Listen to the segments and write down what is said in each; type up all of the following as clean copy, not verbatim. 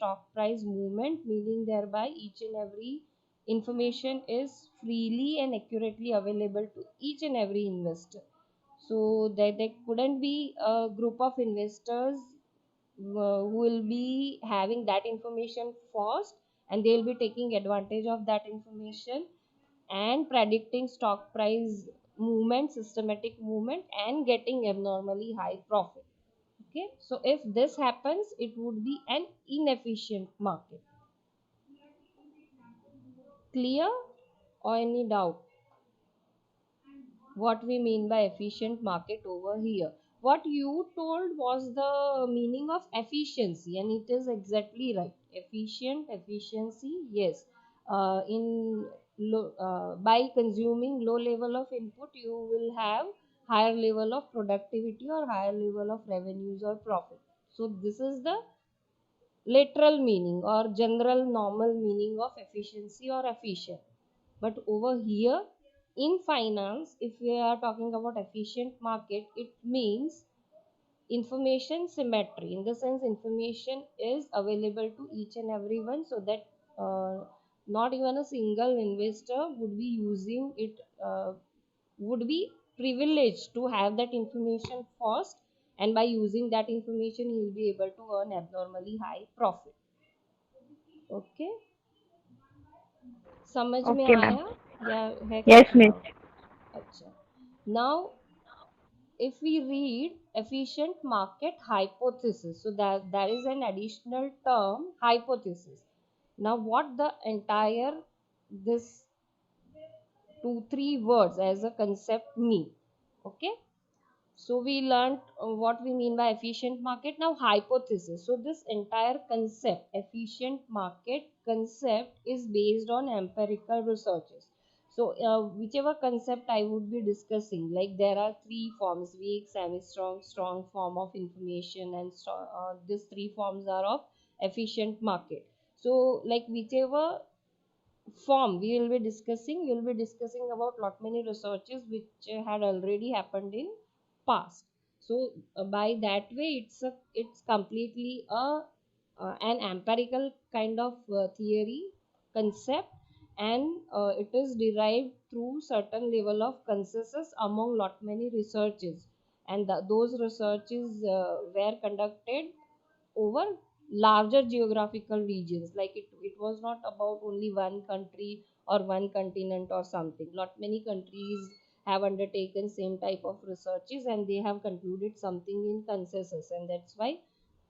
stock price movement, meaning thereby each and every information is freely and accurately available to each and every investor. So there couldn't be a group of investors who will be having that information first, and they'll be taking advantage of that information and predicting stock price movement, systematic movement, and getting abnormally high profit. Okay, so if this happens, it would be an inefficient market. Clear or any doubt? What we mean by efficient market over here? What you told was the meaning of efficiency, and it is exactly right. Efficient, efficiency, yes. By consuming low level of input, you will have higher level of productivity or higher level of revenues or profit. So this is the literal meaning or general normal meaning of efficiency or efficient. But over here in finance, if we are talking about efficient market, it means information symmetry. In the sense, information is available to each and everyone, so that not even a single investor would be using it, would be privileged to have that information first, and by using that information he will be able to earn abnormally high profit. Okay, समझ में Okay, ma'am. आया या है Yes, कुछ miss. Doubt? अच्छा, now if we read efficient market hypothesis, so that there is an additional term, hypothesis. Now what the entire this 2 3 words as a concept mean? Okay, so we learned what we mean by efficient market. Now hypothesis. So this entire concept, efficient market concept, is based on empirical researches. So whichever concept I would be discussing, like there are three forms: weak, semi-strong, strong form of information, and these three forms are of efficient market. So like whichever form we will be discussing about lot many researches which had already happened in past. So by that way it's completely an empirical kind of theory concept, and it is derived through certain level of consensus among lot many researches, and those researches were conducted over larger geographical regions. Like it was not about only one country or one continent or something. Lot many countries have undertaken same type of researches, and they have concluded something in consensus, and that's why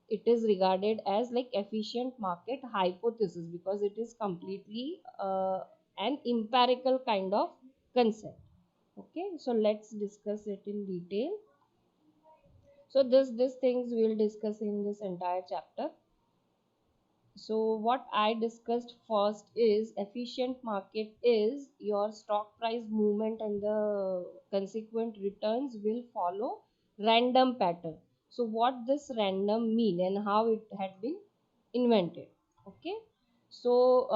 it is regarded as like efficient market hypothesis, because it is completely an empirical kind of concept. Okay, so let's discuss it in detail. So this things we'll discuss in this entire chapter. So what I discussed first is efficient market is your stock price movement and the consequent returns will follow random pattern. So what this random mean and how it had been invented? Okay, so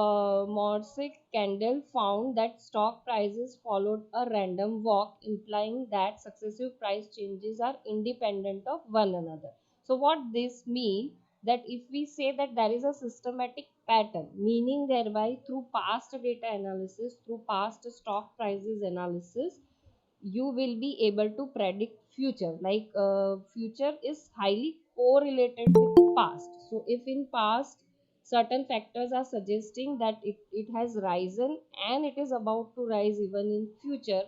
Morse Candle found that stock prices followed a random walk, implying that successive price changes are independent of one another. So what this mean? That if we say that there is a systematic pattern, meaning thereby through past data analysis, through past stock prices analysis, you will be able to predict future. Like future is highly correlated with past. So if in past certain factors are suggesting that it has risen and it is about to rise even in future,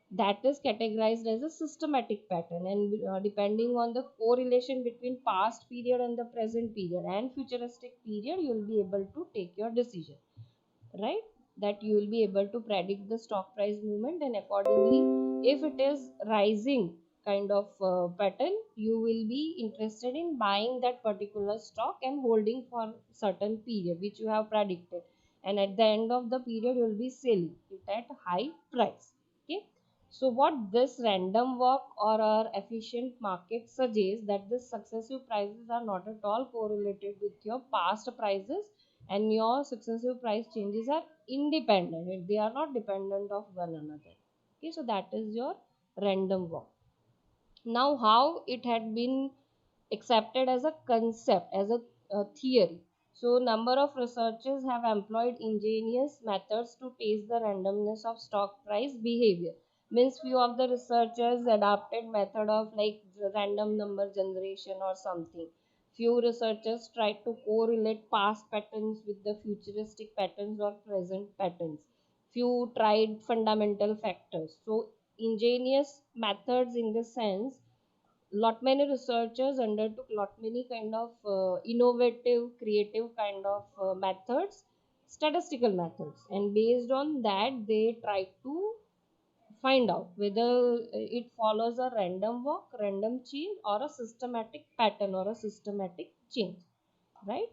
that is categorized as a systematic pattern, and depending on the correlation between past period and the present period and futuristic period, you will be able to take your decision, right? That you will be able to predict the stock price movement, and accordingly if it is rising kind of pattern, you will be interested in buying that particular stock and holding for certain period which you have predicted, and at the end of the period you will be selling it at high price. Okay, so what this random walk or our efficient market suggests, that the successive prices are not at all correlated with your past prices, and your successive price changes are independent. They are not dependent of one another. Okay, so that is your random walk. Now how it had been accepted as a concept, as a theory. So number of researchers have employed ingenious methods to test the randomness of stock price behavior. Means few of the researchers adapted method of like the random number generation or something. Few researchers tried to correlate past patterns with the futuristic patterns or present patterns. Few tried fundamental factors. So ingenious methods in the sense lot many researchers undertook lot many kind of innovative creative kind of methods, statistical methods, and based on that they try to find out whether it follows a random walk, random change, or a systematic pattern or a systematic change, right?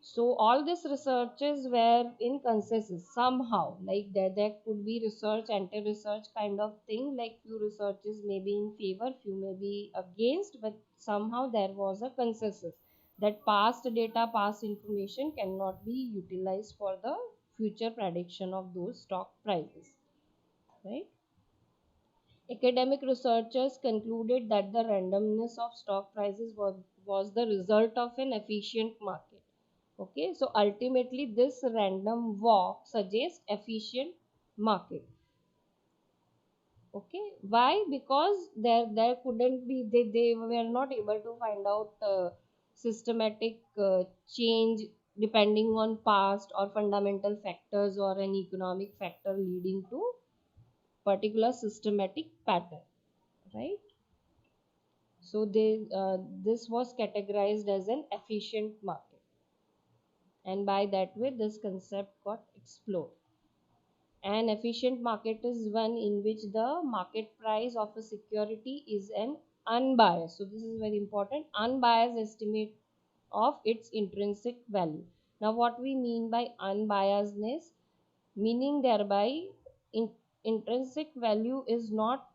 So all these researches were in consensus somehow, like there could be research, anti-research kind of thing, like few researches may be in favor, few may be against, but somehow there was a consensus that past data, past information cannot be utilized for the future prediction of those stock prices, right? Academic researchers concluded that the randomness of stock prices was the result of an efficient market. Okay, so ultimately this random walk suggests efficient market. Okay, why? Because there couldn't be, they were not able to find out systematic change depending on past or fundamental factors or an economic factor leading to particular systematic pattern, right? So this was categorized as an efficient market, and by that way this concept got explored. An efficient market is one in which the market price of a security is an unbiased, so this is very important, unbiased estimate of its intrinsic value. Now what we mean by unbiasedness, meaning thereby in, intrinsic value is not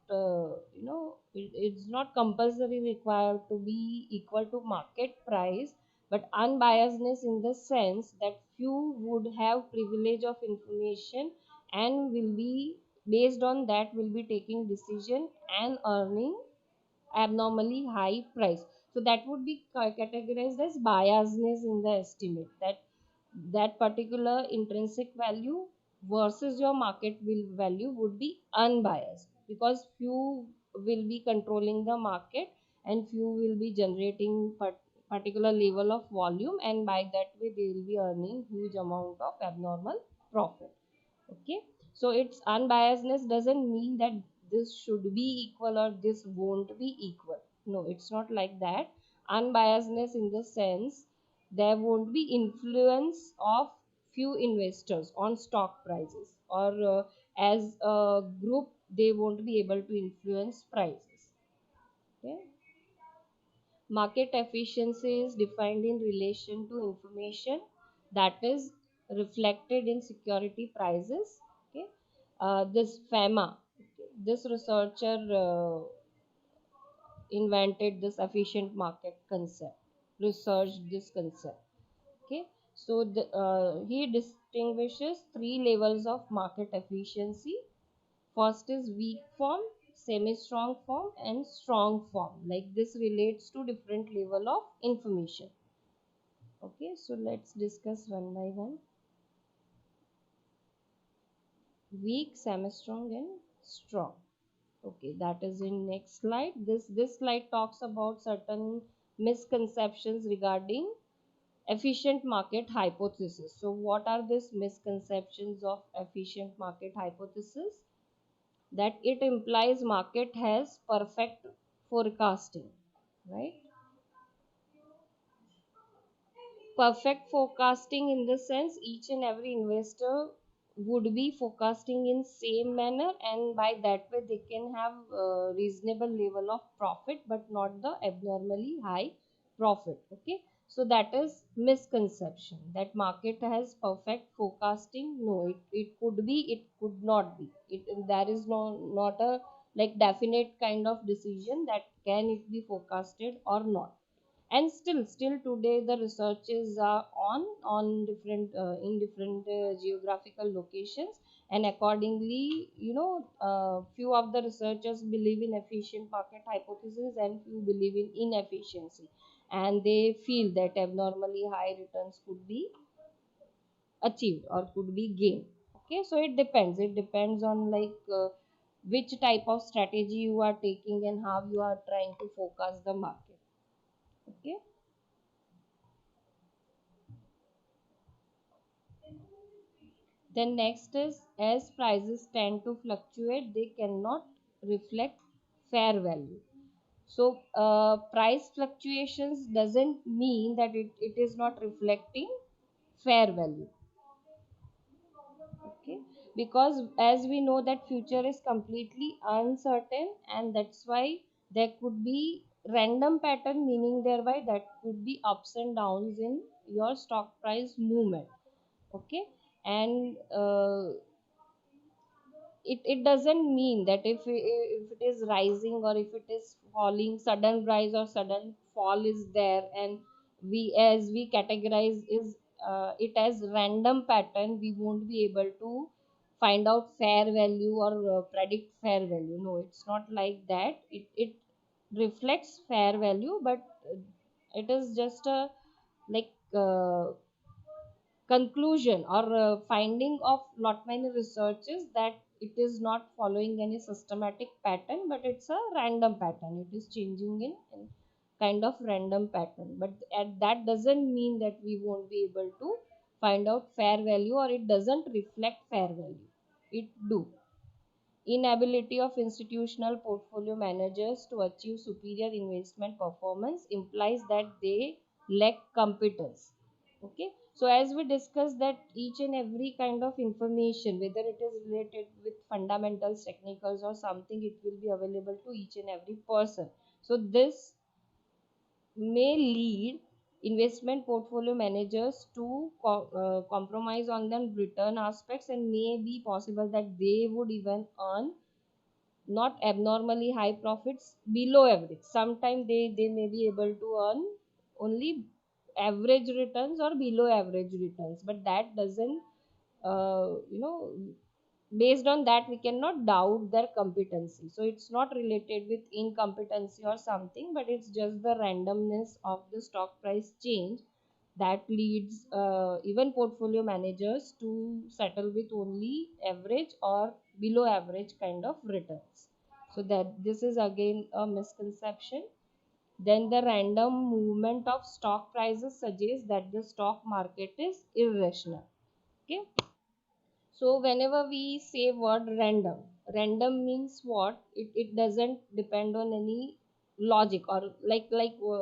it's not compulsory required to be equal to market price, but unbiasedness in the sense that few would have privilege of information and will be based on that will be taking decision and earning abnormally high price. So that would be categorized as biasness in the estimate, that that particular intrinsic value versus your market will value would be unbiased, because few will be controlling the market and few will be generating particular level of volume, and by that way they will be earning huge amount of abnormal profit. Okay, so its unbiasedness doesn't mean that this should be equal or this won't be equal. No, it's not like that. Unbiasedness in the sense there won't be influence of few investors on stock prices, or as a group they won't be able to influence prices. Okay, market efficiency is defined in relation to information that is reflected in security prices. Okay, this FEMA, okay, this researcher invented this efficient market concept, researched this concept. Okay, so he distinguishes three levels of market efficiency. First is weak form, semi-strong form, and strong form. Like this relates to different level of information. Okay, so let's discuss one by one. Weak, semi-strong, and strong. Okay, that is in next slide. This slide talks about certain misconceptions regarding efficient market hypothesis. So what are these misconceptions of efficient market hypothesis? That it implies market has perfect forecasting, right? Perfect forecasting in the sense each and every investor would be forecasting in same manner, and by that way they can have a reasonable level of profit but not the abnormally high profit. Okay, so that is misconception that market has perfect forecasting. No, it could be, it could not be, there is not a like definite kind of decision that can it be forecasted or not. And still today the researches are on different in different geographical locations, and accordingly few of the researchers believe in efficient market hypothesis and few believe in inefficiency, and they feel that abnormally high returns could be achieved or could be gained. Okay, so it depends on which type of strategy you are taking and how you are trying to focus the market. Okay, then next is, as prices tend to fluctuate, they cannot reflect fair value. So price fluctuations doesn't mean that it is not reflecting fair value. Okay, because as we know that future is completely uncertain, and that's why there could be random pattern, meaning thereby that could be ups and downs in your stock price movement. Okay, and it doesn't mean that if it is rising or if it is falling, sudden rise or sudden fall is there, and we, as we categorize is it as random pattern, we won't be able to find out fair value or predict fair value. No, it's not like that. It reflects fair value, but it is just a like conclusion or finding of lot many researches that it is not following any systematic pattern, but it's a random pattern. It is changing in kind of random pattern, but that doesn't mean that we won't be able to find out fair value or it doesn't reflect fair value. It do. Inability of institutional portfolio managers to achieve superior investment performance implies that they lack competence. Okay, so as we discussed that each and every kind of information, whether it is related with fundamentals, technicals or something, it will be available to each and every person. So this may lead investment portfolio managers to compromise on the return aspects, and may be possible that they would even earn not abnormally high profits, below average. Sometimes they may be able to earn only average returns or below average returns, but that doesn't you know, based on that we cannot doubt their competency. So it's not related with incompetency or something, but it's just the randomness of the stock price change that leads even portfolio managers to settle with only average or below average kind of returns. So that this is again a misconception. Then the random movement of stock prices suggests that the stock market is irrational. Okay, so whenever we say word random, random means what? It doesn't depend on any logic, or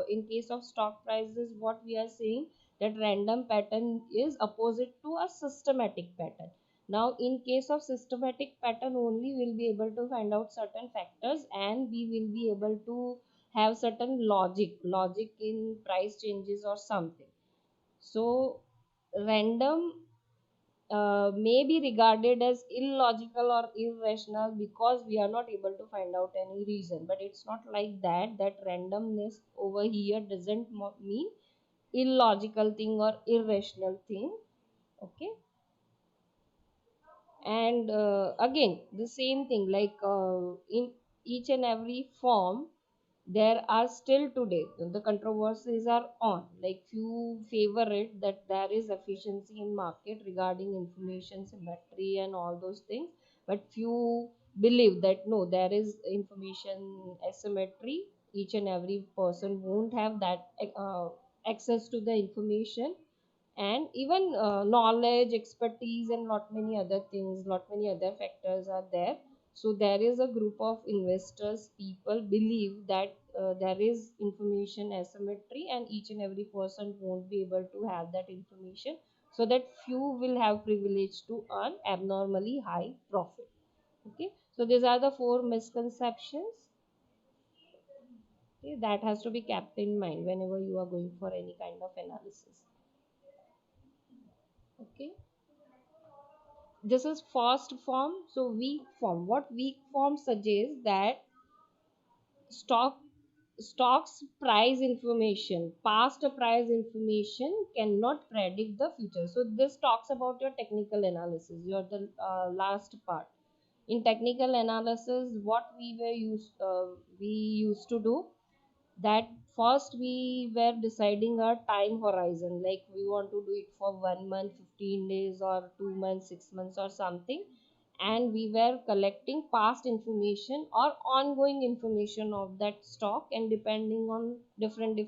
in case of stock prices, what we are saying that random pattern is opposite to a systematic pattern. Now, in case of systematic pattern only, we'll be able to find out certain factors, and we will be able to have certain logic in price changes or something. So random may be regarded as illogical or irrational because we are not able to find out any reason, but it's not like that. That randomness over here doesn't mean illogical thing or irrational thing. Okay, and again the same thing, in each and every form there are still today the controversies are on, like few favor it that there is efficiency in market regarding information symmetry and all those things, but few believe that no, there is information asymmetry. Each and every person won't have that access to the information, and even knowledge, expertise and lot many other things, lot many other factors are there. So there is a group of investors, people believe that there is information asymmetry and each and every person won't be able to have that information, so that few will have privilege to earn abnormally high profit. Okay, so these are the four misconceptions. Okay, that has to be kept in mind whenever you are going for any kind of analysis. Okay, this is first form. So weak form, what weak form suggests that stock stocks price information, past price information cannot predict the future. So this talks about your technical analysis, your the last part. In technical analysis, what we used to do, that first we were deciding our time horizon, like we want to do it for 1 month, 15 days, or 2 months, 6 months, or something. And we were collecting past information or ongoing information of that stock, and depending on different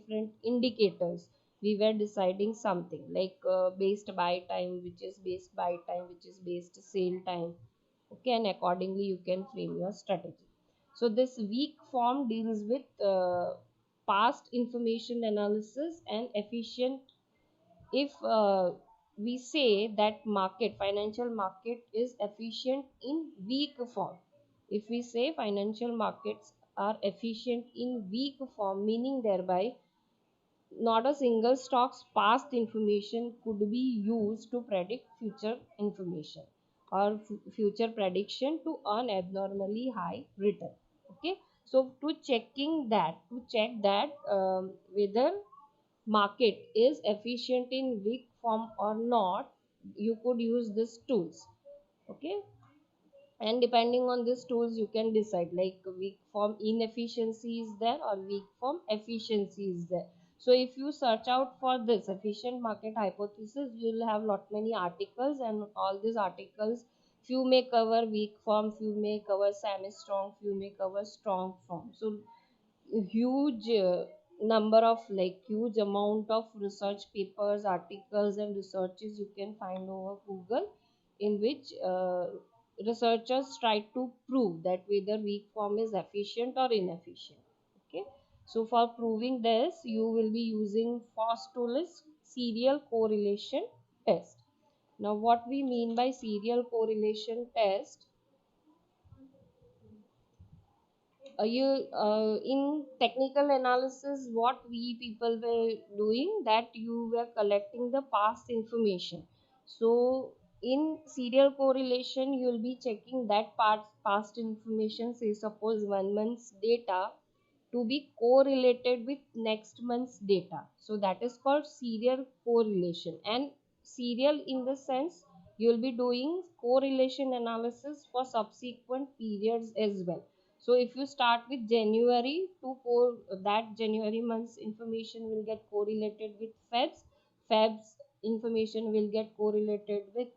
indicators, we were deciding something like based buy time, which is based buy time, which is based sale time. Okay, and accordingly you can frame your strategy. So this weak form deals with past information analysis and efficient. If we say that market, financial market is efficient in weak form, if we say financial markets are efficient in weak form, meaning thereby not a single stock's past information could be used to predict future information or future prediction to earn abnormally high return. Okay, so to check that whether market is efficient in weak form or not, you could use these tools. Okay, and depending on these tools you can decide like weak form inefficiency is there or weak form efficiency is there. So if you search out for this efficient market hypothesis, you'll have lot many articles, and all these articles, few may cover weak form, few may cover semi strong, few may cover strong form. So huge number of, like huge amount of research papers, articles, and researches you can find over Google, in which researchers try to prove that whether weak form is efficient or inefficient. Okay, so for proving this you will be using first tool is serial correlation test. Now what we mean by serial correlation test, you in technical analysis what we people were doing, that you were collecting the past information. So in serial correlation you will be checking that past information, say suppose 1 month's data to be correlated with next month's data. So that is called serial correlation. And serial in the sense you will be doing correlation analysis for subsequent periods as well. So if you start with January to that January month's information will get correlated with Feb's information will get correlated with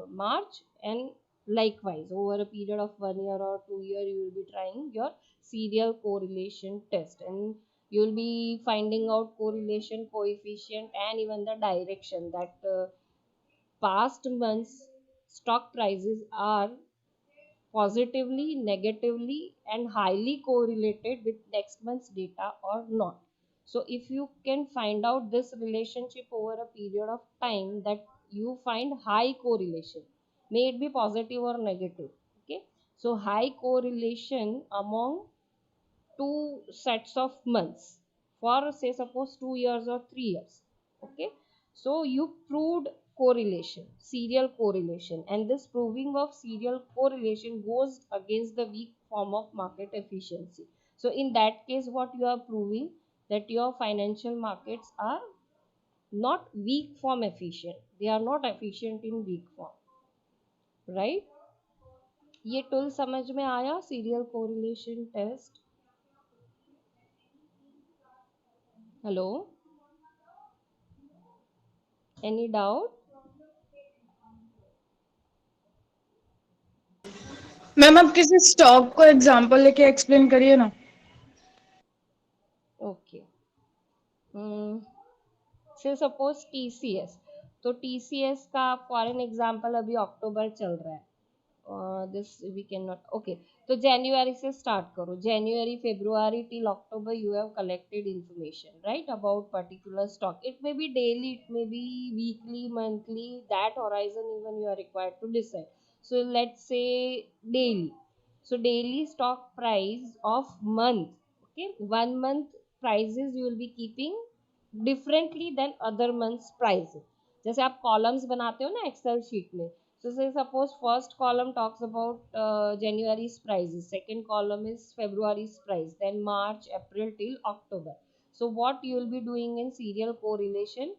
March, and likewise over a period of 1 year or 2 year you will be trying your serial correlation test, and you will be finding out correlation coefficient and even the direction that past months stock prices are positively, negatively, and highly correlated with next month's data or not. So if you can find out this relationship over a period of time, that you find high correlation, may it be positive or negative. Okay, so high correlation among two sets of months for say suppose 2 years or 3 years. Okay, so you proved correlation, serial correlation, and this proving of serial correlation goes against the weak form of market efficiency. So in that case what you are proving, that your financial markets are not weak form efficient, they are not efficient in weak form, right? ये tool समझ में आया, serial correlation test? Hello, any doubt? Ma'am आप किसी stock को example लेके explain करिए ना। ओके, से सपोज TCS, तो TCS का फॉर एन एग्जांपल अभी अक्टूबर चल रहा है, this we can not, okay, तो जनवरी से स्टार्ट करो, January February till October you have collected information right about particular stock. It may be daily, it may be weekly, monthly, that horizon even you are required to decide. So let's say daily, so daily stock price of month, okay, 1 month prices you will be keeping differently than other months prices. जैसे आप columns बनाते हो ना Excel sheet में, so say suppose first column talks about January's prices, second column is February's price, then March, April till October. So what you will be doing in serial correlation,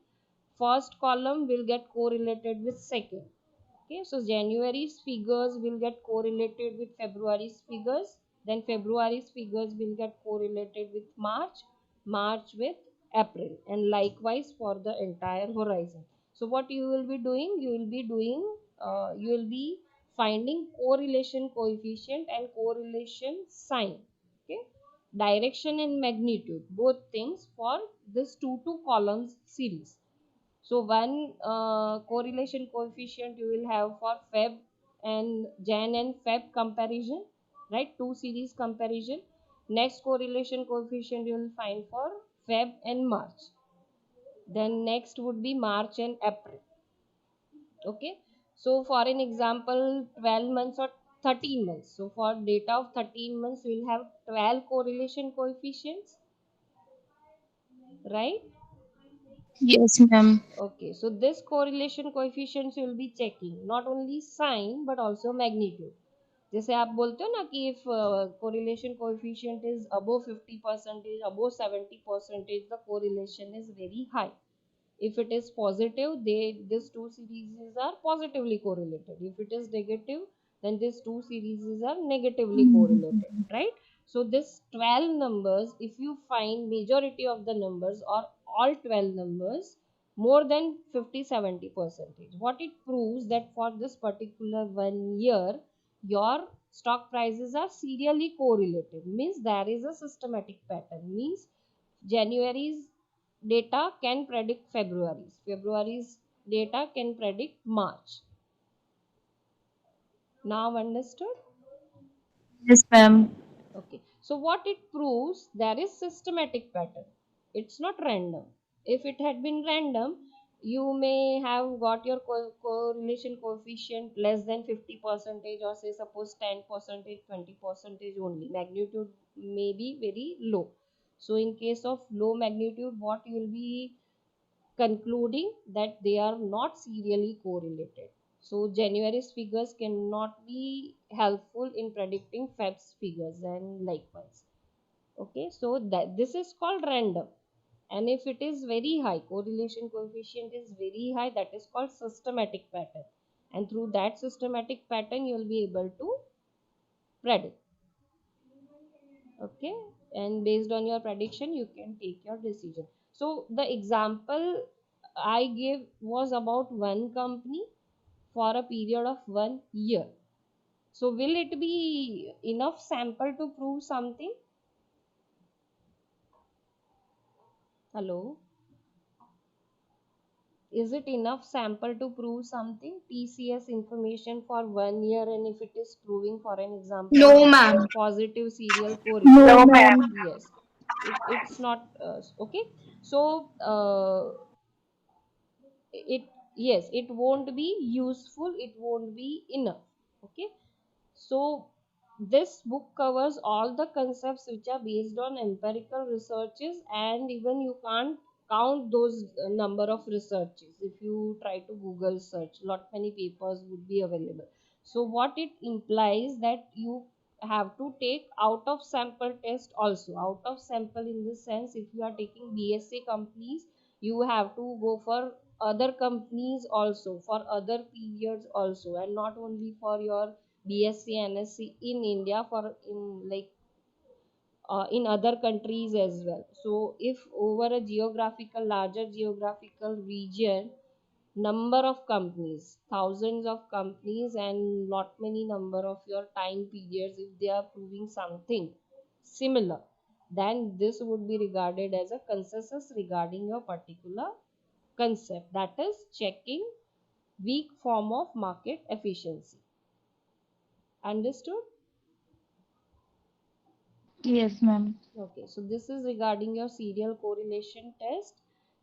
first column will get correlated with second. Okay, so January's figures will get correlated with February's figures, then February's figures will get correlated with March, March with April, and likewise for the entire horizon. So what you will be doing, you will be finding correlation coefficient and correlation sign. Okay, direction and magnitude, both things for this 2 columns series. So one correlation coefficient you will have for Feb and Jan and Feb comparison, right? Two series comparison. Next correlation coefficient you will find for Feb and March. Then next would be March and April. Okay. So for an example, 12 months or 13 months. So for data of 13 months, we will have 12 correlation coefficients, right? Yes, ma'am. Okay, so this correlation coefficients you will be checking not only sign but also magnitude. जैसे आप बोलते हो ना कि if correlation coefficient is above 50%, above 70%, the correlation is very high. If it is positive, these two series are positively correlated. If it is negative, then these two series are negatively correlated, right? So this 12 numbers, if you find majority of the numbers or all 12 numbers more than 50-70%, what it proves that for this particular 1 year your stock prices are serially correlated, means there is a systematic pattern, means January's data can predict February's data can predict March. Now understood? Yes, ma'am. Okay. So what it proves, there is systematic pattern. It's not random. If it had been random, you may have got your correlation coefficient less than 50% or say suppose 10%, 20% only. Magnitude may be very low. So in case of low magnitude, what you will be concluding that they are not serially correlated. So January's figures cannot be helpful in predicting Feb's figures and likewise. Okay, so that this is called random. And if it is very high, correlation coefficient is very high, that is called systematic pattern. And through that systematic pattern, you will be able to predict. Okay, and based on your prediction you can take your decision. So the example I gave was about one company for a period of 1 year. So will it be enough sample to prove something? Hello, is it enough sample to prove something, TCS information for 1 year, and if it is proving for an example No, ma'am. positive serial No, correlation? ma'am. Yes, it's not okay. So it, yes, it won't be useful, it won't be enough. Okay, so this book covers all the concepts which are based on empirical researches, and even you can't count those number of researches. If you try to Google search, lot many papers would be available. So what it implies that you have to take out of sample test also. Out of sample in the sense, if you are taking BSA companies, you have to go for other companies also, for other periods also, and not only for your BSc NSc in India, for in like in other countries as well. So if over a geographical, larger geographical region, number of companies, thousands of companies, and lot many number of your time periods, if they are proving something similar, then this would be regarded as a consensus regarding your particular concept, that is checking weak form of market efficiency. Understood? Yes, ma'am. Okay, so this is regarding your serial correlation test.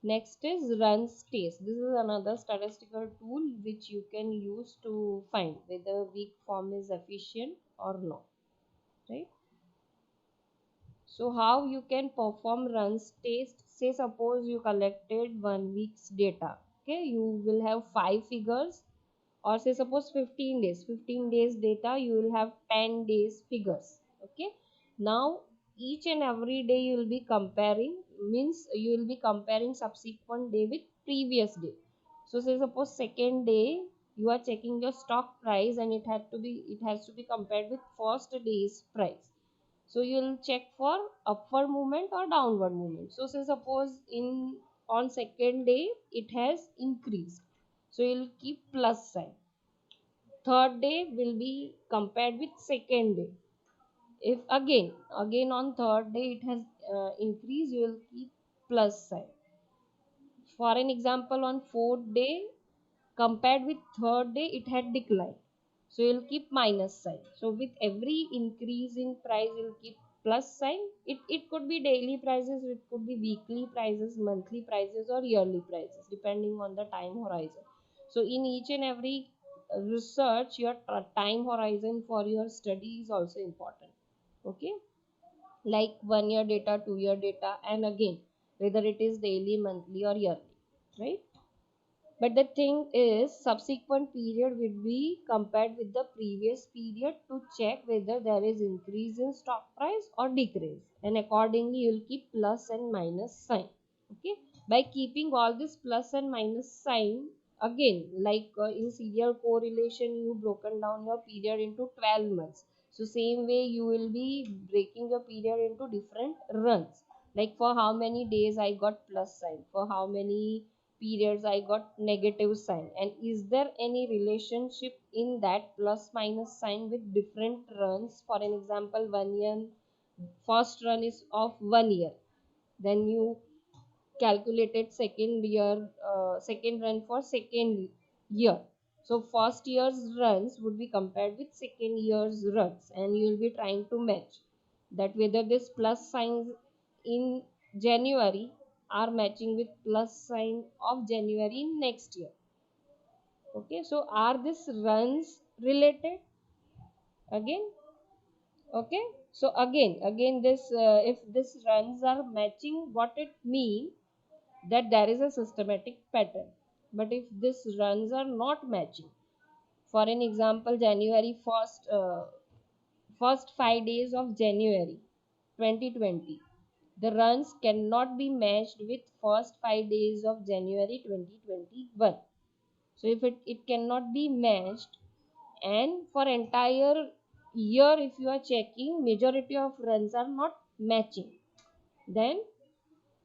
Next is runs test. This is another statistical tool which you can use to find whether weak form is efficient or not, right? So how you can perform runs test? Say suppose you collected 1 week's data. Okay, you will have 5 figures, or say suppose 15 days. 15 days data, you will have 10 days figures. Okay, now each and every day you will be comparing, means you will be comparing subsequent day with previous day. So say suppose second day you are checking your stock price, and it has to be compared with first day's price. So you'll check for upward movement or downward movement. So say suppose on second day it has increased, so you'll keep plus sign. Third day will be compared with second day. If again on third day it has increased, you will keep plus sign. For an example, on fourth day compared with third day it had declined, so you'll keep minus sign. So with every increase in price you'll keep plus sign. It could be daily prices, it could be weekly prices, monthly prices, or yearly prices, depending on the time horizon. So in each and every research, your time horizon for your study is also important. Okay, like 1 year data, 2 year data, and again whether it is daily, monthly, or yearly, right? But the thing is, subsequent period will be compared with the previous period to check whether there is increase in stock price or decrease, and accordingly you will keep plus and minus sign. Okay, by keeping all this plus and minus sign, again like in serial correlation you broken down your period into 12 months. So same way you will be breaking your period into different runs, like for how many days I got plus sign, for how many periods I got negative sign, and is there any relationship in that plus minus sign with different runs. For an example, 1 year, first run is of 1 year, then you calculated second run for second year. So first year's runs would be compared with second year's runs, and you will be trying to match that whether this plus signs in January are matching with plus sign of January in next year. Okay, so are these runs related? Again, okay, so again this if this runs are matching, what it mean, that there is a systematic pattern. But if these runs are not matching, for an example, January first 5 days of January 2020, the runs cannot be matched with first 5 days of January 2021. So if it cannot be matched, and for entire year if you are checking majority of runs are not matching, then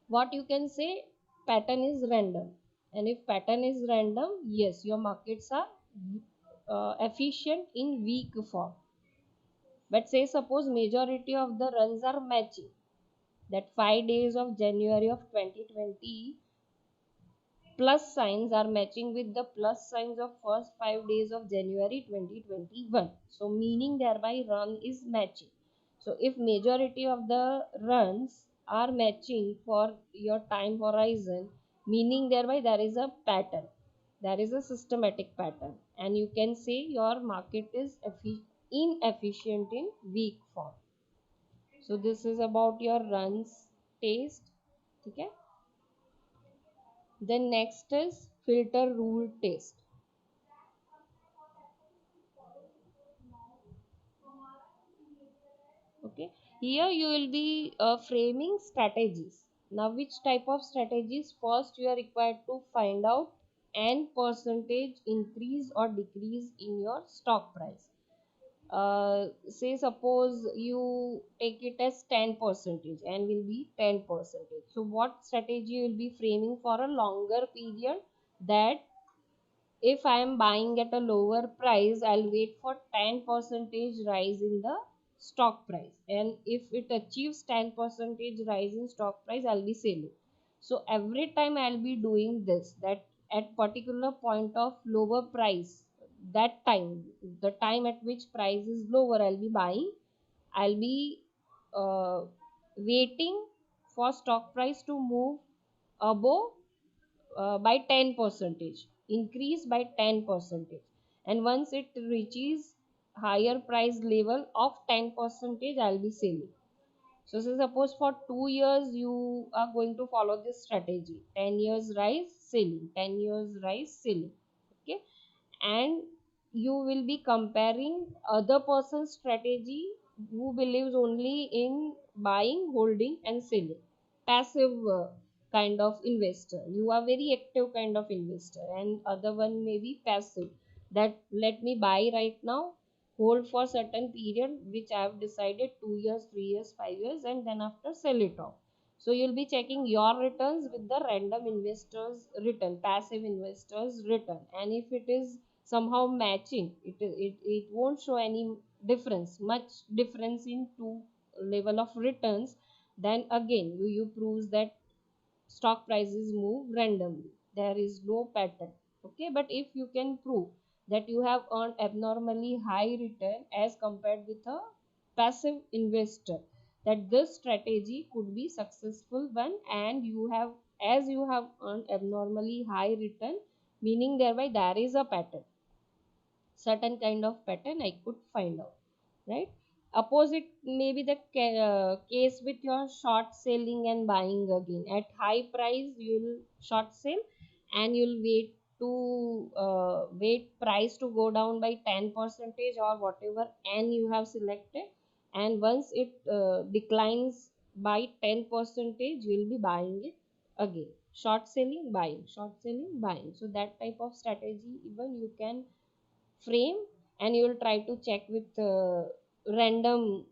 what you can say, pattern is random. And if pattern is random, yes, your markets are efficient in weak form. But say suppose majority of the runs are matching, that 5 days of January of 2020 plus signs are matching with the plus signs of first 5 days of January 2021. So meaning thereby run is matching. So if majority of the runs are matching for your time horizon, meaning thereby there is a pattern. There is a systematic pattern, and you can say your market is inefficient in weak form. So this is about your runs taste. Okay. Then next is filter rule test. Okay, here you will be framing strategies. Now which type of strategies? First you are required to find out n percentage increase or decrease in your stock price. Say suppose you take it as 10 percentage and will be 10 percentage. So what strategy you will be framing for a longer period, that if I am buying at a lower price, I'll wait for 10 percentage rise in the stock price, and if it achieves 10 percentage rise in stock price, I'll be selling. So every time I'll be doing this, that at particular point of lower price, that time, the time at which price is lower, I'll be buying. I'll be uh, waiting for stock price to move above by 10 percentage, increase by 10 percentage, and once it reaches higher price level of 10 percentage, I'll be selling. So say suppose for 2 years you are going to follow this strategy, 10 years rise selling, 10 years rise selling. Okay, and you will be comparing other person's strategy who believes only in buying, holding, and selling, passive kind of investor. You are very active kind of investor, and other one may be passive, that let me buy right now, hold for certain period which I have decided, 2 years, 3 years, 5 years, and then after sell it off. So you'll be checking your returns with the random investors return, passive investors return, and if it is somehow matching, it won't show any much difference in two level of returns, then again you proves that stock prices move randomly, there is no pattern. Okay, but if you can prove that you have earned abnormally high return as compared with a passive investor, that this strategy could be successful one, and you have, as you have earned abnormally high return, meaning thereby there is a pattern, certain kind of pattern I could find out, right? Opposite may be the case with your short selling and buying again. At high price, you'll short sell and you'll wait price to go down by 10 percentage or whatever and you have selected. And once it declines by 10 percentage, you'll be buying it again. Short selling, buying, short selling, buying. So that type of strategy even you can frame, and you will try to check with random,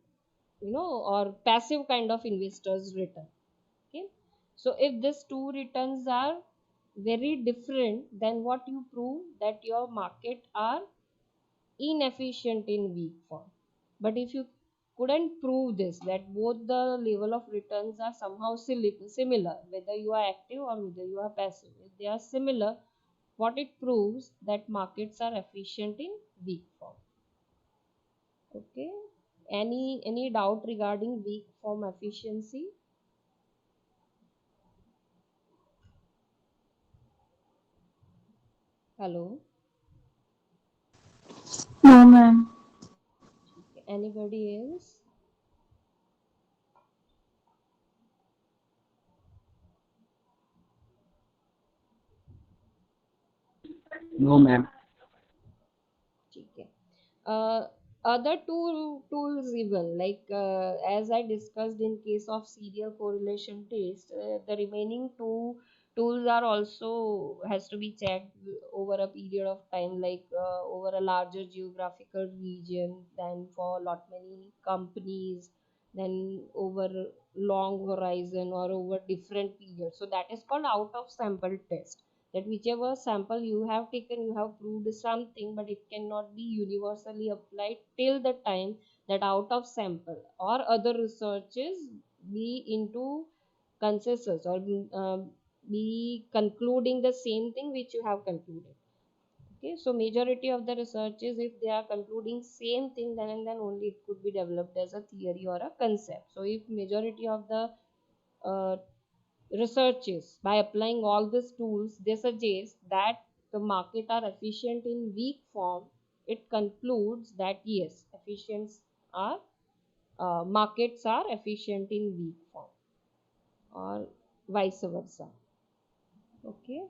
or passive kind of investors return. Okay, so if these two returns are very different, then what you prove that your market are inefficient in weak form. But if you couldn't prove this, that both the level of returns are somehow similar, whether you are active or whether you are passive, if they are similar, what it proves that markets are efficient in weak form. Okay, any doubt regarding weak form efficiency? Hello, No, ma'am. anybody else? No, ma'am. Okay. Other two tools even, like as I discussed in case of serial correlation test, the remaining two tools are also has to be checked over a period of time, like over a larger geographical region, then for lot many companies, then over long horizon or over different periods. So that is called out of sample test, that whichever sample you have taken, you have proved something, but it cannot be universally applied till the time that out of sample or other researches be into consensus or be concluding the same thing which you have concluded. Okay, so majority of the researches, if they are concluding same thing, then and then only it could be developed as a theory or a concept. So if majority of the uh, researches by applying all these tools, they suggest that the market are efficient in weak form, it concludes that yes, efficients are markets are efficient in weak form, or vice versa. Okay,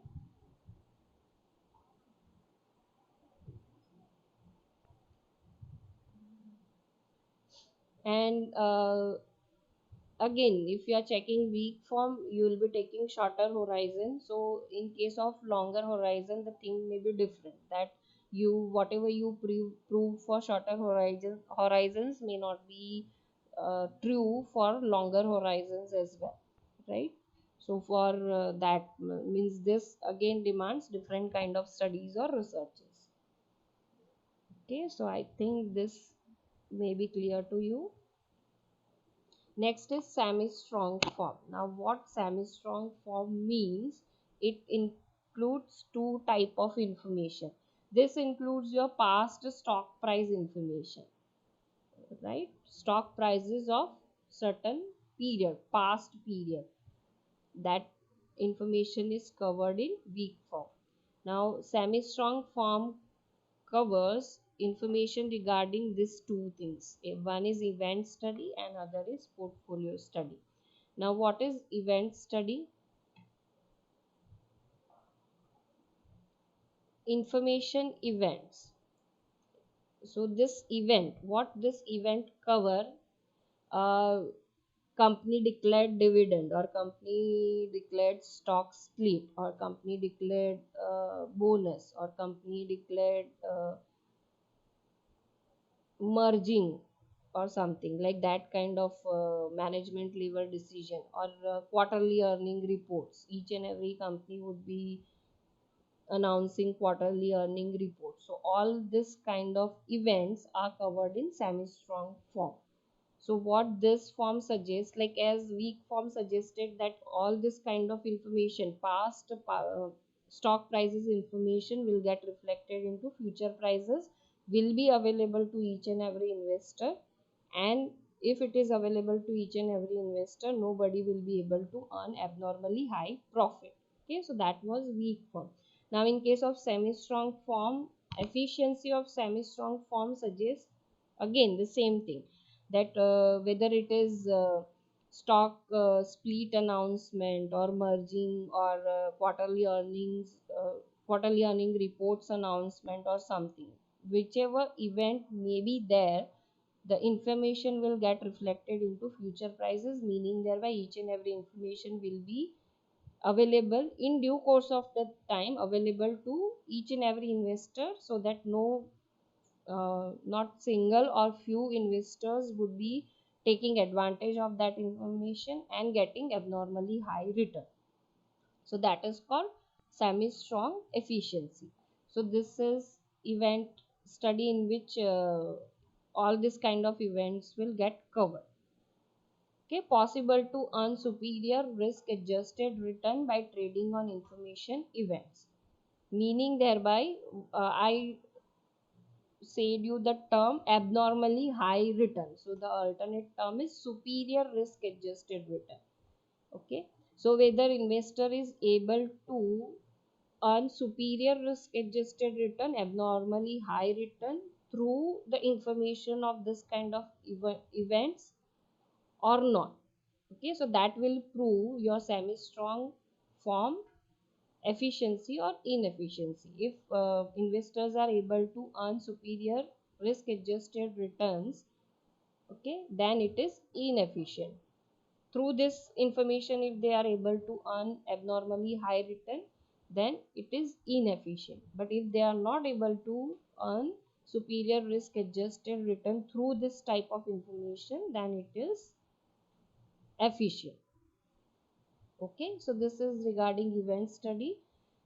and again, if you are checking weak form, you will be taking shorter horizon. So in case of longer horizon, the thing may be different, that you whatever you prove for shorter horizons may not be true for longer horizons as well, right? So for that means this again demands different kind of studies or researches. Okay, so I think this may be clear to you. Next is semi-strong form. Now, what semi-strong form means? It includes two type of information. This includes your past stock price information, right? Stock prices of certain period, past period. That information is covered in weak form. Now, semi-strong form covers information regarding these two things. One is event study and other is portfolio study. Now, what is event study? Information events. So this event, what this event cover? Uh, Company declared dividend, or company declared stock split, or company declared bonus, or company declared merging or something like that kind of management level decision, or quarterly earning reports. Each and every company would be announcing quarterly earning reports. So all this kind of events are covered in semi-strong form. So what this form suggests, like as weak form suggested, that all this kind of information, past stock prices information will get reflected into future prices, will be available to each and every investor, and if it is available to each and every investor, nobody will be able to earn abnormally high profit. Okay, so that was weak form. Now in case of semi-strong form, efficiency of semi-strong form suggests again the same thing, that whether it is stock split announcement or merging, or quarterly earning reports announcement or something, whichever event may be there, the information will get reflected into future prices, meaning thereby each and every information will be available in due course of the time, available to each and every investor, so that no not single or few investors would be taking advantage of that information and getting abnormally high return. So that is called semi strong efficiency. So this is event study in which all this kind of events will get covered. Okay, possible to earn superior risk adjusted return by trading on information events, meaning thereby I said you the term abnormally high return, so the alternate term is superior risk adjusted return. Okay, so whether investor is able to earn superior risk adjusted return, abnormally high return, through the information of this kind of events or not. Okay, so that will prove your semi strong form efficiency or inefficiency. If investors are able to earn superior risk adjusted returns, okay, then it is inefficient. Through this information, if they are able to earn abnormally high return, then it is inefficient. But if they are not able to earn superior risk adjusted return through this type of information, then it is efficient. Okay, so this is regarding event study.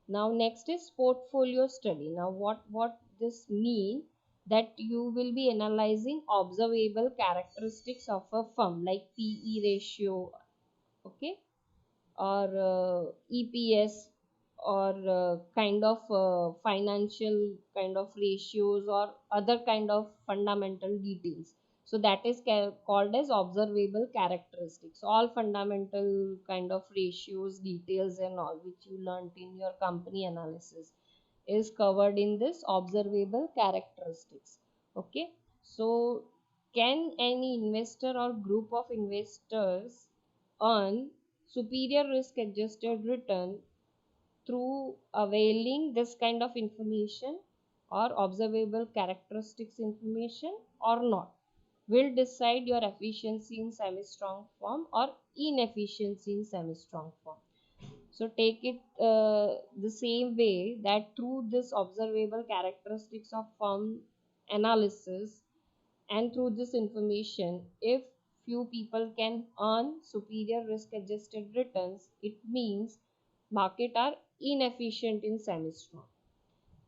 Now next is portfolio study. Now what this mean, that you will be analyzing observable characteristics of a firm like PE ratio, okay, or EPS, or kind of financial kind of ratios, or other kind of fundamental details. So that is called as observable characteristics. All fundamental kind of ratios, details and all which you learnt in your company analysis is covered in this observable characteristics. Okay, so can any investor or group of investors earn superior risk adjusted return through availing this kind of information or observable characteristics information or not, will decide your efficiency in semi strong form or inefficiency in semi strong form. So take it the same way, that through this observable characteristics of firm analysis, and through this information, if few people can earn superior risk adjusted returns, it means market are inefficient in semi strong.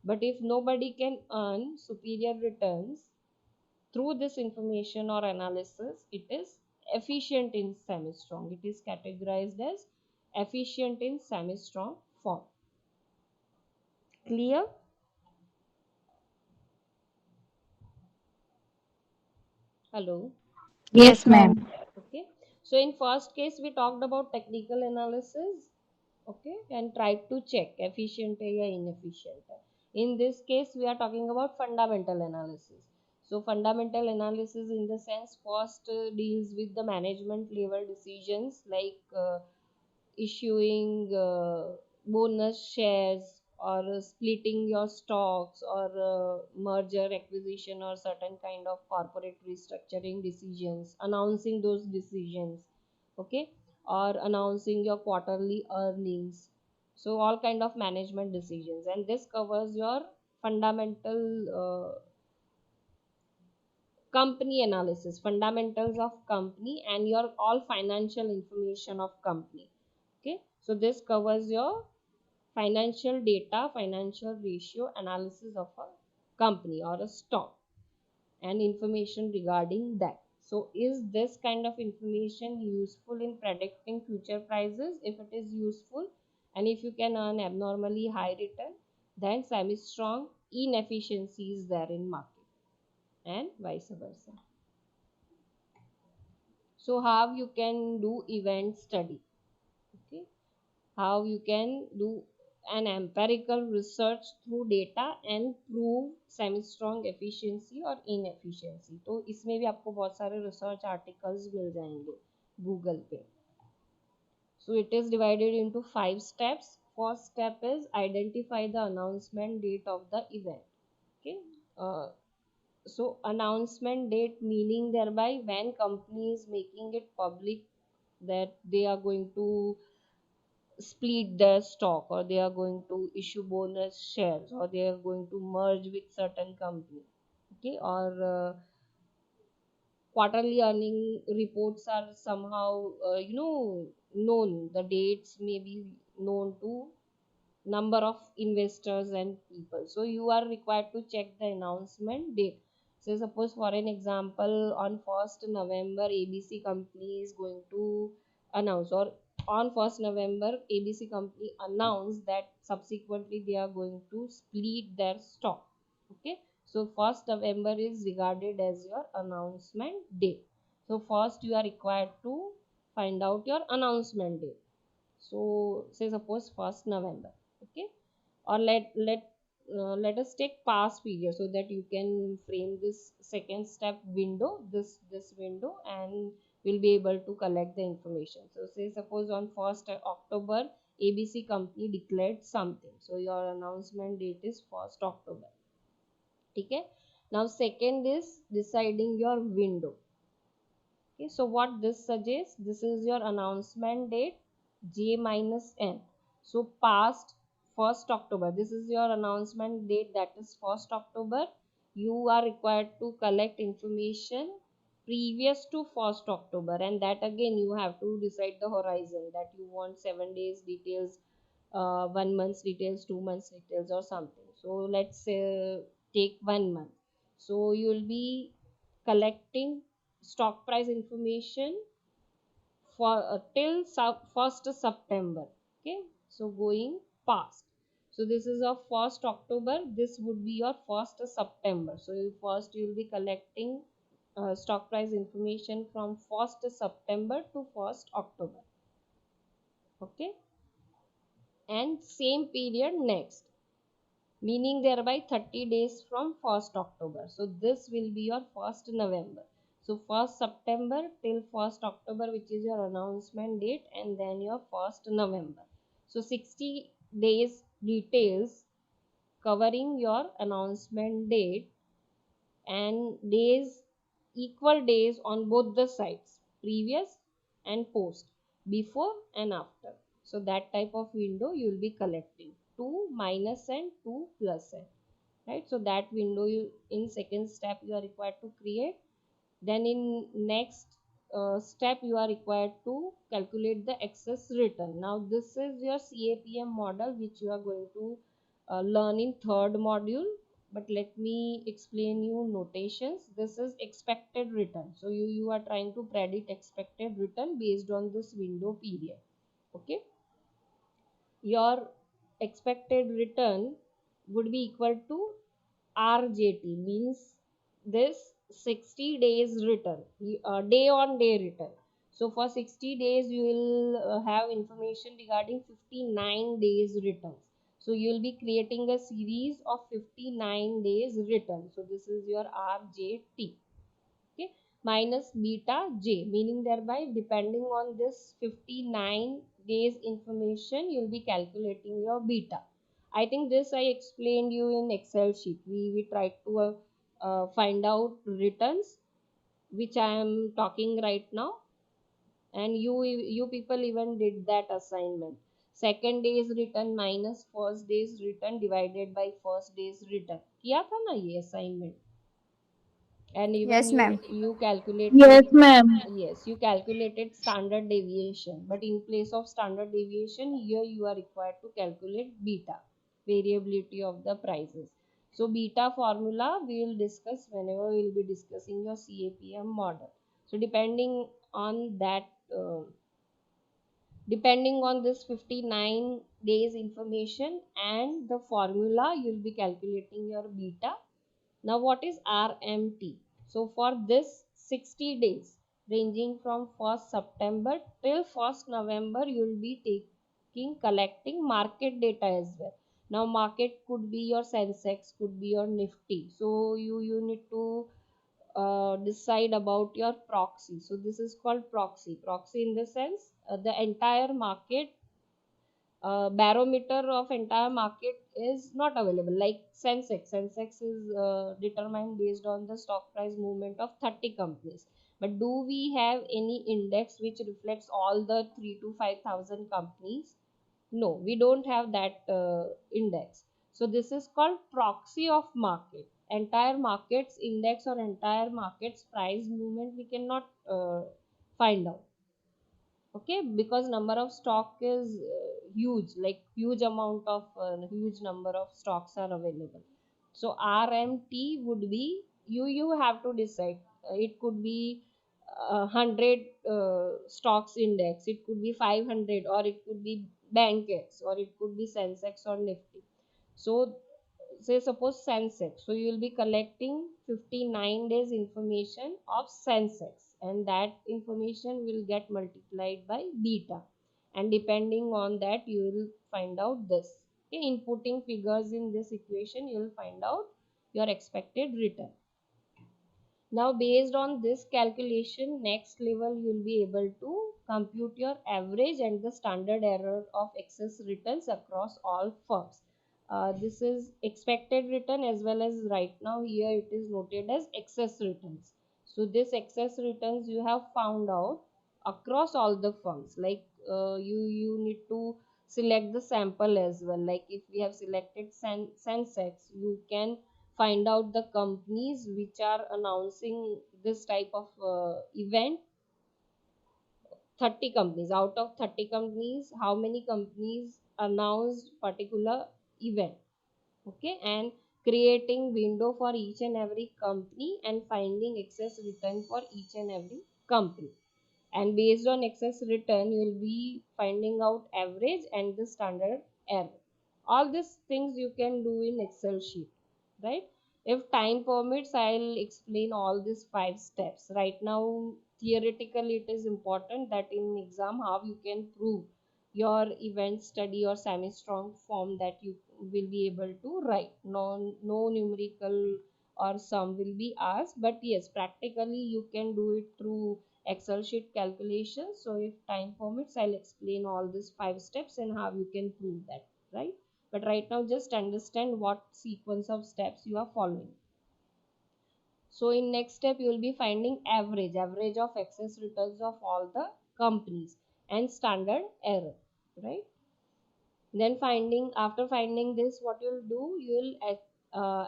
But if nobody can earn superior returns through this information or analysis, it is efficient in semi strong. It is categorized as efficient in semi strong form. Clear? Hello. Yes, ma'am. Okay, so in first case we talked about technical analysis, okay, and tried to check efficient है या inefficient है. In this case we are talking about fundamental analysis. So fundamental analysis in the sense first deals with the management level decisions like issuing bonus shares, or splitting your stocks, or merger acquisition, or certain kind of corporate restructuring decisions, announcing those decisions, okay, or announcing your quarterly earnings. So all kind of management decisions, and this covers your fundamental company analysis, fundamentals of company, and your all financial information of company. Okay, so this covers your financial data, financial ratio analysis of a company or a stock and information regarding that. So is this kind of information useful in predicting future prices? If it is useful and if you can earn abnormally high return, then semi-strong inefficiency is there in market and vice versa. So how you can do event study? Okay, how you can do an empirical research through data and prove semi strong efficiency और inefficiency. तो इसमें भी आपको बहुत सारे research articles मिल जाएंगे Google पे. So it is divided into 5 steps. First step is identify the announcement date of the event. Okay. So announcement date meaning thereby when company is making it public that they are going to split their stock or they are going to issue bonus shares or they are going to merge with certain company. Okay, or quarterly earning reports are somehow known, the dates may be known to number of investors and people, so you are required to check the announcement date. So suppose for an example on 1st November ABC company is going to announce, or on 1st November ABC company announced that subsequently they are going to split their stock. Okay, so 1st November is regarded as your announcement date. So first you are required to find out your announcement date. So say suppose 1st November. Okay, or let us take past period so that you can frame this second step window, this window, and we'll be able to collect the information. So say suppose on 1st October ABC company declared something, so your announcement date is 1st October. Okay, now second is deciding your window. Okay, so what this suggests, this is your announcement date J minus N. So past 1st October, this is your announcement date, that is 1st October. You are required to collect information previous to 1st October, and that again you have to decide the horizon that you want 7 days details, 1 month's details, 2 months details or something. So let's take 1 month. So you will be collecting stock price information for till 1st September. Okay, so going past. So this is of 1st October. This would be your 1st September. So first you will be collecting stock price information from 1st September to 1st October. Okay, and same period next, meaning thereby 30 days from 1st October. So this will be your 1st November. So 1st September till 1st October, which is your announcement date, and then your 1st November. So 60 days details covering your announcement date and days, equal days on both the sides, previous and post, before and after. So that type of window you will be collecting 2 minus and 2 plus n, right? So that window you in second step you are required to create. Then in next step you are required to calculate the excess return. Now this is your CAPM model which you are going to learn in third module, but let me explain you notations. This is expected return, so you are trying to predict expected return based on this window period. Okay, your expected return would be equal to RJT, means this 60 days return, day on day return. So for 60 days you will have information regarding 59 days returns. So you will be creating a series of 59 days return. So this is your RJT. Okay, minus beta J, meaning thereby depending on this 59 days information you will be calculating your beta. I think this I explained you in Excel sheet. We tried to find out returns, which I am talking right now, and you people even did that assignment. Second day's return minus first day's return divided by first day's return. किया था ना ये assignment? And even Yes, ma'am. you calculated, Yes, ma'am. yes, you calculated standard deviation, but in place of standard deviation here you are required to calculate beta, variability of the prices. So beta formula we will discuss whenever we will be discussing your CAPM model. So depending on this 59 days information and the formula, you'll be calculating your beta. Now, what is RMT? So, for this 60 days, ranging from 1st September till 1st November, you will be collecting market data as well. Now, market could be your Sensex, could be your Nifty. So, you need to decide about your proxy. So, this is called proxy. Proxy in the sense the entire market barometer of entire market is not available, like sensex is determined based on the stock price movement of 30 companies, but do we have any index which reflects all the 3 to 5000 companies? No, we don't have that index. So this is called proxy of market. Entire markets index or entire markets price movement we cannot find out, okay, because number of stock is huge, like huge amount of huge number of stocks are available. So RMT would be, you have to decide. It could be 100 stocks index, it could be 500, or it could be bankex, or it could be Sensex or Nifty. So say suppose Sensex, so you will be collecting 59 days information of Sensex, and that information will get multiplied by beta, and depending on that you will find out this, okay, inputting figures in this equation you will find out your expected return. Now, based on this calculation, next level you will be able to compute your average and the standard error of excess returns across all firms. This is expected return, as well as right now here it is noted as excess returns. So this excess returns you have found out across all the firms. Like you need to select the sample as well. Like if we have selected Sensex, you can find out the companies which are announcing this type of event. 30 companies, out of 30 companies, how many companies announced particular event, okay, and creating window for each and every company and finding excess return for each and every company. And based on excess return you will be finding out average and the standard error. All these things you can do in Excel sheet, right? If time permits, I'll explain all these 5 steps. Right now theoretically it is important that in exam how you can prove your event study or semi strong form that you will be able to write. No numerical or sum will be asked, but yes, practically you can do it through Excel sheet calculations. So if time permits, I'll explain all these 5 steps and how you can prove that, right? But right now just understand what sequence of steps you are following. So in next step you will be finding average of excess returns of all the companies and standard error, right? Then after finding this, what you'll do, you'll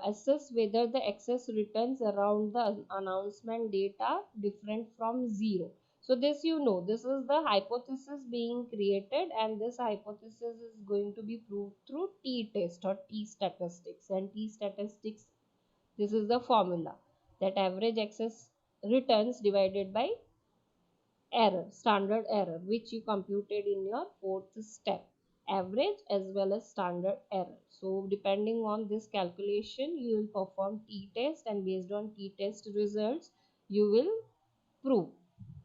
assess whether the excess returns around the announcement data different from zero. So this, this is the hypothesis being created, and this hypothesis is going to be proved through t-test or t-statistics. And t-statistics, this is the formula, that average excess returns divided by standard error, which you computed in your fourth step, average as well as standard error. So depending on this calculation you will perform t-test, and based on t-test results you will prove,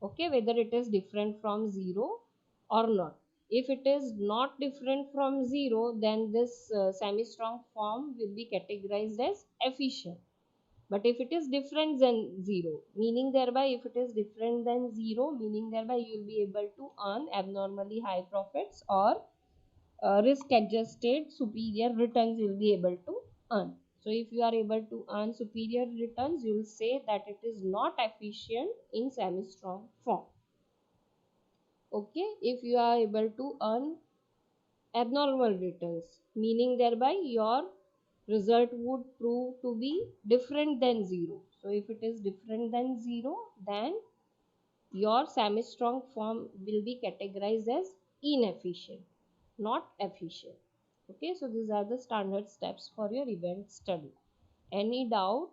okay, whether it is different from zero or not. If it is not different from zero, then this semi strong form will be categorized as efficient. But if it is different than zero, meaning thereby, if it is different than zero, meaning thereby you will be able to earn abnormally high profits, or risk adjusted superior returns you will be able to earn. So if you are able to earn superior returns, you will say that it is not efficient in semi strong form. Okay, if you are able to earn abnormal returns, meaning thereby your result would prove to be different than 0. So if it is different than 0, then your semi-strong form will be categorized as inefficient, not efficient. Okay, so these are the standard steps for your event study. Any doubt?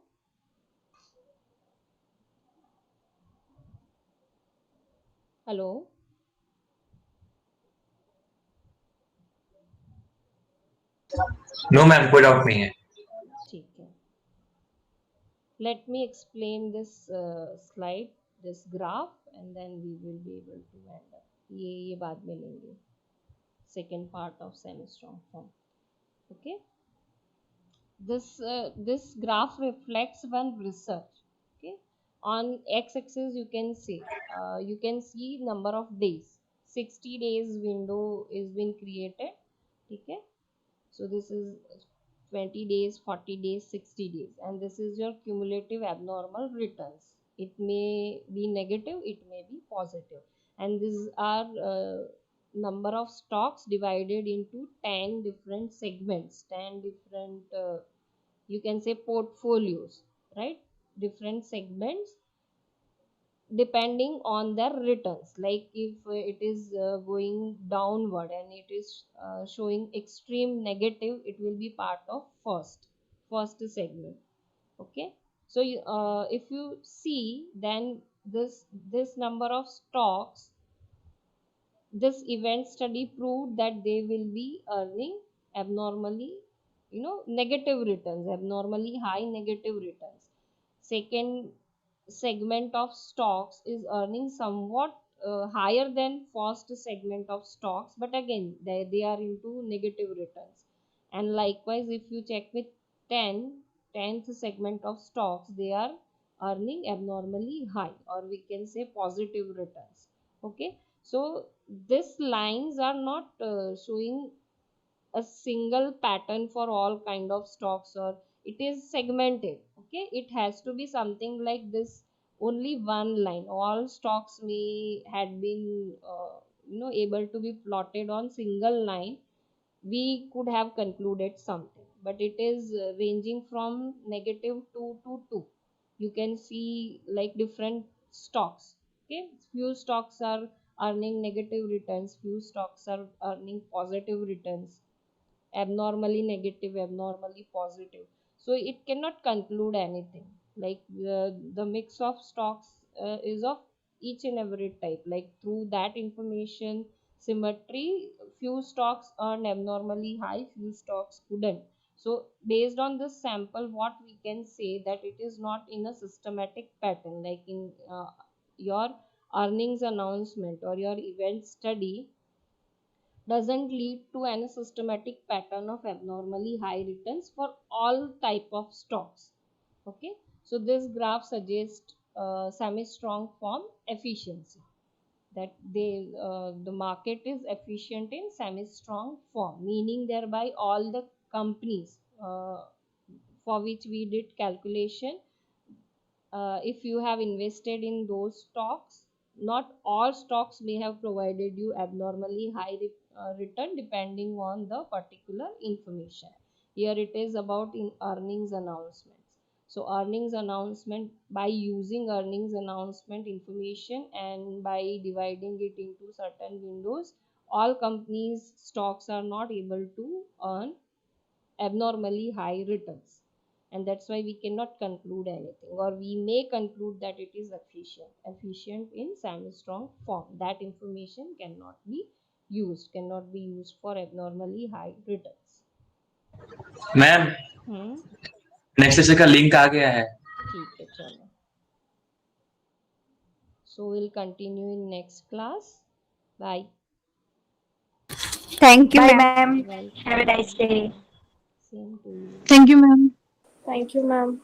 Hello? No ma'am कोई doubt नहीं है. ठीक है. Let me explain this slide, this graph, and then we will be able to end up. ये बाद में लेंगे. Second part of semi-strong form. Okay. This graph reflects one research. Okay. On x-axis you can see number of days. 60 days window is been created. Okay. So this is 20 days, 40 days, 60 days, and this is your cumulative abnormal returns. It may be negative, it may be positive, and these are number of stocks divided into 10 different segments, 10 different you can say portfolios, right? Different segments depending on their returns. Like if it is going downward and it is showing extreme negative, it will be part of first segment. Okay, so if you see, then this number of stocks, this event study proved that they will be earning abnormally, negative returns, abnormally high negative returns. Second segment of stocks is earning somewhat higher than first segment of stocks, but again they are into negative returns. And likewise, if you check with 10th segment of stocks, they are earning abnormally high, or we can say positive returns. Okay, so these lines are not showing a single pattern for all kind of stocks, or it is segmented. Okay, it has to be something like this, only one line. All stocks may had been able to be plotted on single line, we could have concluded something, but it is ranging from -2 to 2. You can see like different stocks. Okay, few stocks are earning negative returns, few stocks are earning positive returns, abnormally negative, abnormally positive. So it cannot conclude anything. Like the mix of stocks is of each and every type. Like through that information symmetry, few stocks earn abnormally high, few stocks couldn't. So based on this sample, what we can say that it is not in a systematic pattern. Like in your earnings announcement or your event study doesn't lead to any systematic pattern of abnormally high returns for all type of stocks. Okay, so this graph suggests semi-strong form efficiency, that the market is efficient in semi-strong form, meaning thereby all the companies for which we did calculation, if you have invested in those stocks, not all stocks may have provided you abnormally high return depending on the particular information. Here it is about in earnings announcements. So earnings announcement, by using earnings announcement information and by dividing it into certain windows, all companies stocks are not able to earn abnormally high returns, and that's why we cannot conclude anything, or we may conclude that it is efficient in semi-strong form. That information cannot be used for abnormally high returns. Ma'am next lecture का link आ गया है. ठीक है, चलो. So we'll continue in next class. Bye. Thank you, Bye, ma'am. ma'am. Welcome. Have a nice day. Same to you. Thank you, ma'am. Thank you, ma'am.